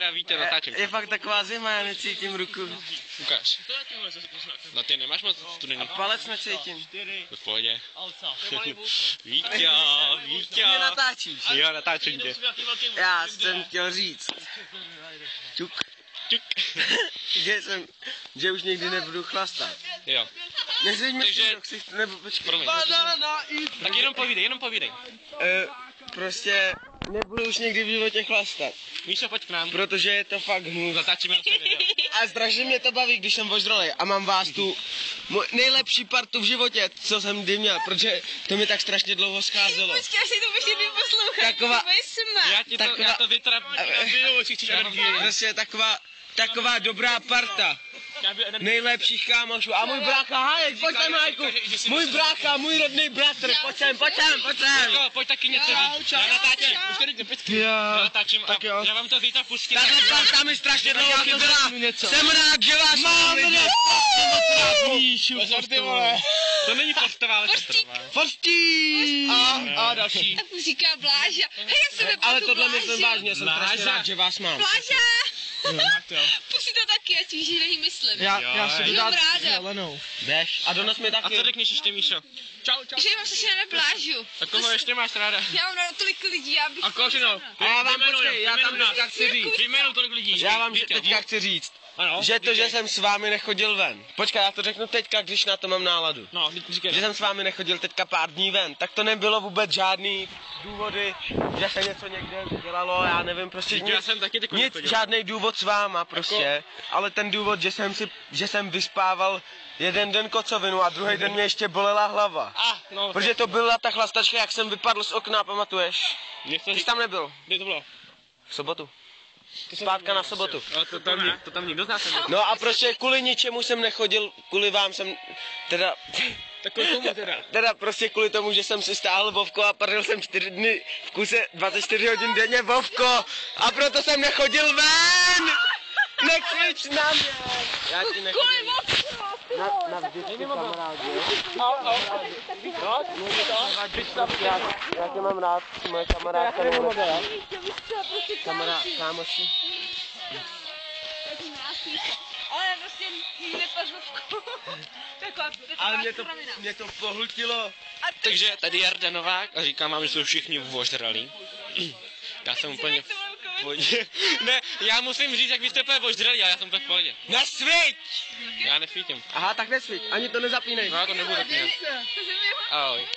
Ráda, víte, natáčím. Je fakt taková zima, já necítím ruku. Ukáž. No ty nemáš moc studený. A palec necítím. V pohodě. Vítě. Ty mě natáčíš. Jo, natáčím tě. Já jsem chtěl říct. Čuk. Že už někdy nebudu chlastat. Jo. Nezveďme Takže- si do ksichtu, nebo počkej. Promiň. Tak jenom povídej. Prostě nebudu už někdy v životě chlastat. Míšo, pojď k nám. Protože je to fakt hnus. Natáčíme na video. A strašně mě to baví, když jsem vožralej a mám vás tu nejlepší partu v životě, co jsem kdy měl, protože to mi tak strašně dlouho scházelo. Počkej, až si to už jednou poslouchám. Taková- Já to Prostě taková dobrá parta. Nejlepších kámošů. A můj brácha Hájek, pojď sem Hájku. Můj brácha, můj rodný bratr, pojď sem. Pojď taky něco říct. Já natáčím. Už to říct, pojď. Já natáčím a já vám to zítra pustím. Tahle parta mi strašně dlouho chyběla. Jsem rád, že vás mám. Pozor ty vole. To není postová, ale postová. Forstí. A další. Tak říká Bláža. Hej, já jsem Ale tohle myslím vážně, jsem strašně rád, že vás mám. Bláža! Pustí to taky, ať víš, že na ní myslím. Já si Jenom dát ráda. zelenou. Běž. A dones mi A taky. co řekneš ještě, Míšo? Že mám strašně ráda Blážu. A koho ještě máš ráda? Já mám ráda tolik lidí, já bych... A kožino? A já vám počkej, já tam teďka chci říct. Vyjmenuj tolik lidí. Já vám teďka chci říct. Ano, Že to, říkej. že jsem s vámi nechodil ven. Počkej, já to řeknu teďka, když na to mám náladu. No, říkej. Že jsem s vámi nechodil teďka pár dní ven, tak to nebylo vůbec žádný důvody, že se něco někde dělalo, já nevím, prostě Já jsem taky takový nic, nechodil. žádný důvod s váma prostě, ale ten důvod, že jsem vyspával jeden den kocovinu a druhý den mě ještě bolela hlava. No, Protože to byla ta chlastačka, jak jsem vypadl z okna, pamatuješ? Ty jsi tam nebyl, Kdy to bylo? v sobotu. Zpátka na sobotu. A to tam nikdo z nás nebyl. No a prostě kvůli ničemu jsem nechodil, kvůli vám jsem, teda... Tak komu teda? Teda prostě kvůli tomu, že jsem si stáhl Vovko a prdel jsem 4 dny v kuse 24 hodin denně Vovko a proto jsem nechodil ven! Nekřič na mě! Já ti nechodím. Na vždycky kamarádi. Já tě mám rád, moje kamarádka. Kámoši. Ale prostě jí nepařovku. Ale mě to pohltilo. Takže tady Jarda Novák a říkám vám, že jsou všichni vožralí. Já jsem úplně v pohodě. Ne, já musím říct, jak vy jste úplně vožralí, ale já jsem úplně v pohodě. Nesvíť! Já nesvítím. Aha, tak nesvíť, ani to nezapínej. No já to nebudu zapínat. Ahoj.